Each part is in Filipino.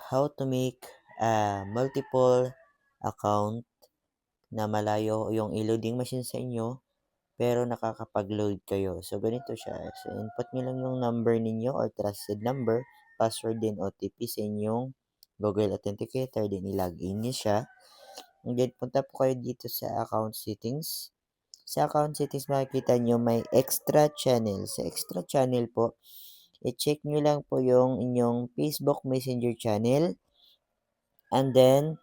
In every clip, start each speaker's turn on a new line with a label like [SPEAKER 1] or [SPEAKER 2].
[SPEAKER 1] how to make multiple account na malayo yung i-loading machine sa inyo, pero nakakapag-load kayo. So, ganito siya. So, input nyo lang yung number ninyo or trusted number, password din OTP sa inyong Google Authenticator, din i-login nyo siya. And then, punta po kayo dito sa account settings. Sa account settings, makikita nyo may extra channel. Sa extra channel po, i-check nyo lang po yung inyong Facebook Messenger channel. And then,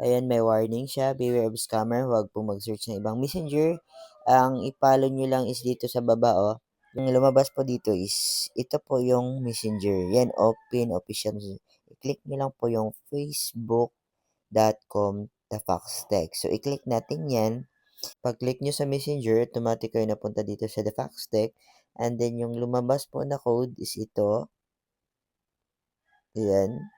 [SPEAKER 1] ayan, may warning siya. Beware of scammer. Huwag po mag-search ng ibang messenger. Ang ipalo nyo lang is dito sa baba, oh. Yung lumabas po dito is, ito po yung messenger. Yan, open, official. I-click nyo lang po yung facebook.com the fox text. So, i-click natin yan. Pag-click nyo sa messenger, automatic kayo napunta dito sa the fox text. And then, yung lumabas po na code is ito. Ayan.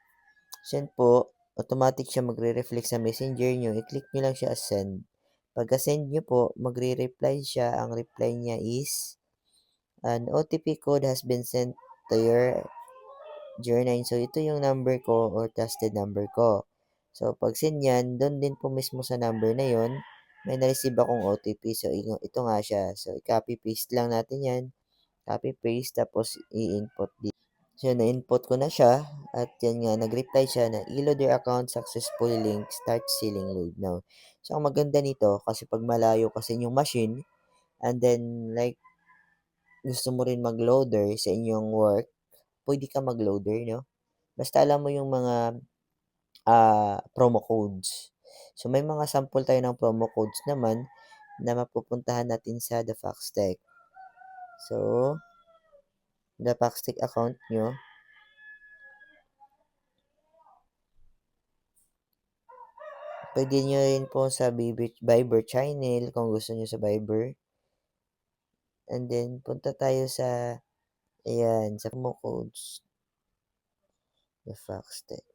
[SPEAKER 1] Send po, automatic siya magre-reflect sa messenger nyo. I-click nyo lang siya as send. Pagka-send nyo po, magre-reply siya. Ang reply niya is, an OTP code has been sent to your Journey. So, ito yung number ko or trusted number ko. So, pag send yan, doon din po mismo sa number na yon may na-receive akong OTP. So, ito nga siya. So, i-copy-paste lang natin yan. Copy-paste, tapos i-input dito. So, na-input ko na siya at yan nga, nag-reply siya na reload your account successfully link, start sealing load now. So, ang maganda nito, kasi pag malayo kasi yung machine, and then, like, gusto mo rin mag-loader sa inyong work, pwede ka mag-loader, no? Basta alam mo yung mga promo codes. So, may mga sample tayo ng promo codes naman na mapupuntahan natin sa The Foxtech. So, The Foxtech account nyo, pwede nyo rin po sa Viber channel kung gusto nyo sa Viber. And then, punta tayo sa, ayan, sa promo codes. The Foxtech.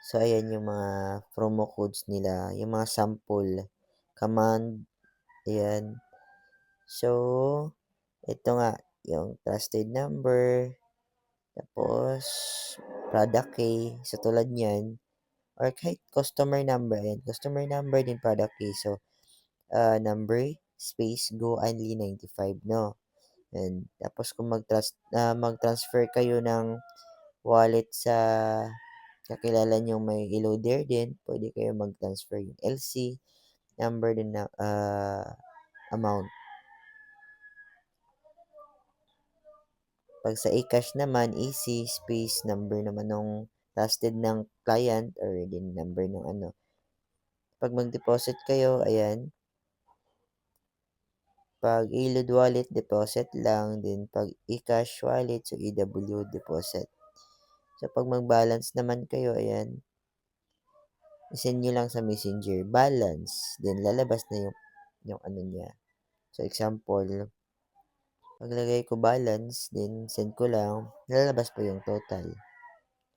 [SPEAKER 1] So, ayan yung mga promo codes nila, yung mga sample, command, ayan. So, ito nga, yung trusted number, tapos, product key, sa tulad niyan, or kahit customer number, ayan, customer number din product key. So, number, space, go only 95, no? And, tapos kung mag-transfer kayo ng wallet sa kakilala nyo may i-loader din, pwede kayo mag-transfer yung LC, number din na amount. Pag sa eCash naman, easy, space, number naman nung trusted ng client or din number ng ano. Pag mag-deposit kayo, ayan. Pag eLoad wallet, deposit lang. Din pag eCash wallet, so EW deposit. So, pag mag-balance naman kayo, ayan. Isend nyo lang sa messenger, balance. Then, lalabas na yung ano niya. So, example, paglagay ko balance, then send ko lang, lalabas po yung total.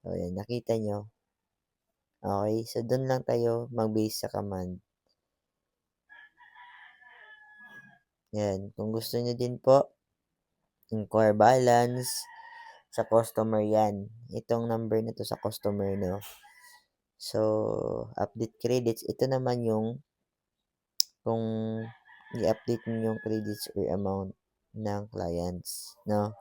[SPEAKER 1] So, ayan, nakita nyo. Okay, so doon lang tayo mag-base sa command. Yan, kung gusto niyo din po, inquire balance sa customer yan. Itong number na to sa customer, no? So, update credits, ito naman yung kung i-update niyo yung credits or amount ng clients, no?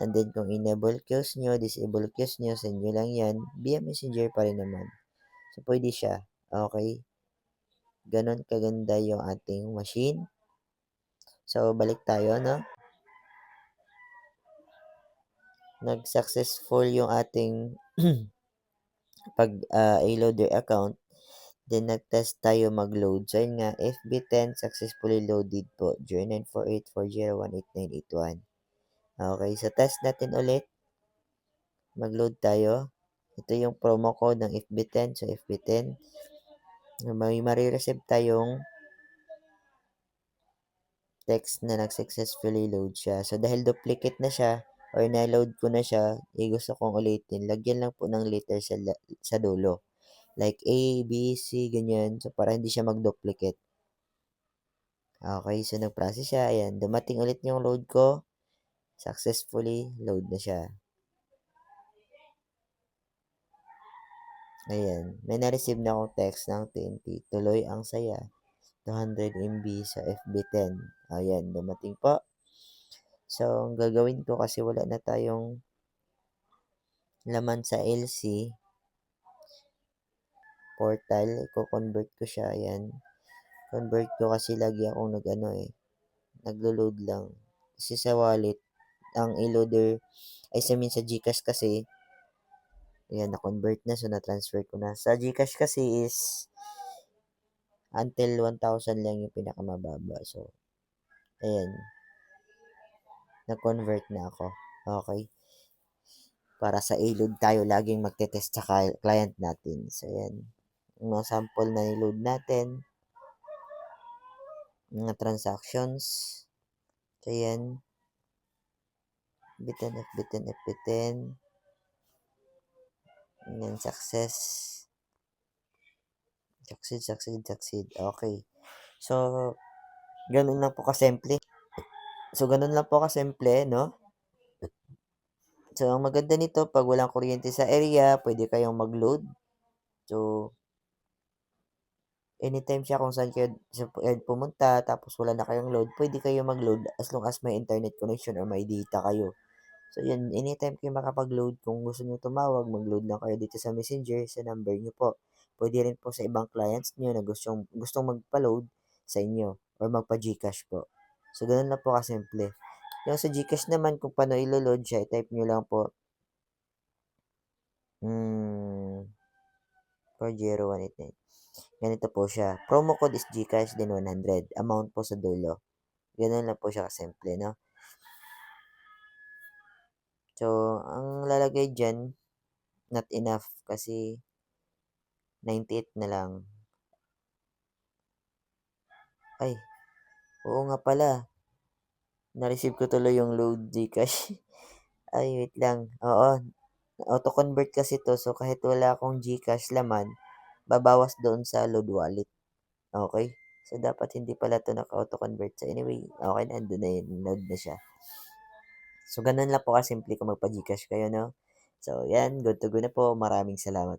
[SPEAKER 1] And then, kung enable queues nyo, disable queues nyo, send nyo lang yan, via messenger pa rin naman. So, pwede siya. Okay? Ganon kaganda yung ating machine. So, balik tayo, no? Nag-successful yung ating pag i-load your account. Then, nag-test tayo mag-load. So, yun nga, FB10 successfully loaded po. 0948401891. Okay, so test natin ulit. Mag-load tayo. Ito yung promo code ng FB10. So, FB10. May marireceive tayong text na nag-successfully load siya. So, dahil duplicate na siya or na-load ko na siya, gusto kong ulitin. Lagyan lang po ng letter sa dulo. Like A, B, C, ganyan. So, para hindi siya mag-duplicate. Okay, so nag-process siya, ayan. Dumating ulit yung load ko, successfully load na siya. Ayan, may na-receive na akong text ng TNT, tuloy ang saya, 200 MB sa FB10. Ayan, dumating po. So, ang gagawin ko kasi wala na tayong laman sa LC portal, iko-convert ko siya, ayan. Convert ko kasi lagi akong nag-ano naglo-load lang. Kasi sa wallet, ang e-loader, ay sa mean sa GCash kasi, ayan, na-convert na, so na-transfer ko na. Sa GCash kasi is, until 1,000 lang yung pinakamababa. So, ayan, na-convert na ako. Okay. Para sa e-load tayo laging magte-test sa client natin. So, ayan. Yung mga sample na i-load natin, mga transactions. So, ayan. F10, F10, F10. Ayan, success. Succeed. Okay. So, ganun lang po kasimple. No? So, ang maganda nito, pag walang kuryente sa area, pwede kayong mag-load. So, anytime siya kung saan kayo pumunta, tapos wala na kayong load, pwede kayo mag-load as long as may internet connection or may data kayo. So, yun, anytime kayo makapag-load, kung gusto nyo tumawag, mag-load lang kayo dito sa Messenger, sa number nyo po. Pwede rin po sa ibang clients nyo na gustong magpa-load sa inyo or magpa-Gcash po. So, ganun lang po kasimple. Yung sa Gcash naman, kung paano ilo-load siya, type nyo lang po, 40189. Ganito po siya. Promo code is Gcash, then 100. Amount po sa dulo. Ganun lang po siya kasimple, no? So, ang lalagay dyan, not enough kasi 98 na lang. Ay, oo nga pala. Na-receive ko tuloy yung load Gcash. Ay, wait lang. Oo, auto-convert kasi to. So, kahit wala akong Gcash laman, babawas doon sa load wallet. Okay? So, dapat hindi pala to naka-auto-convert. So, anyway, okay na. Andun na yun. Load na siya. So, ganun lang po kasimple kung magpa-Gcash kayo, no? So, yan. Good to go na po. Maraming salamat.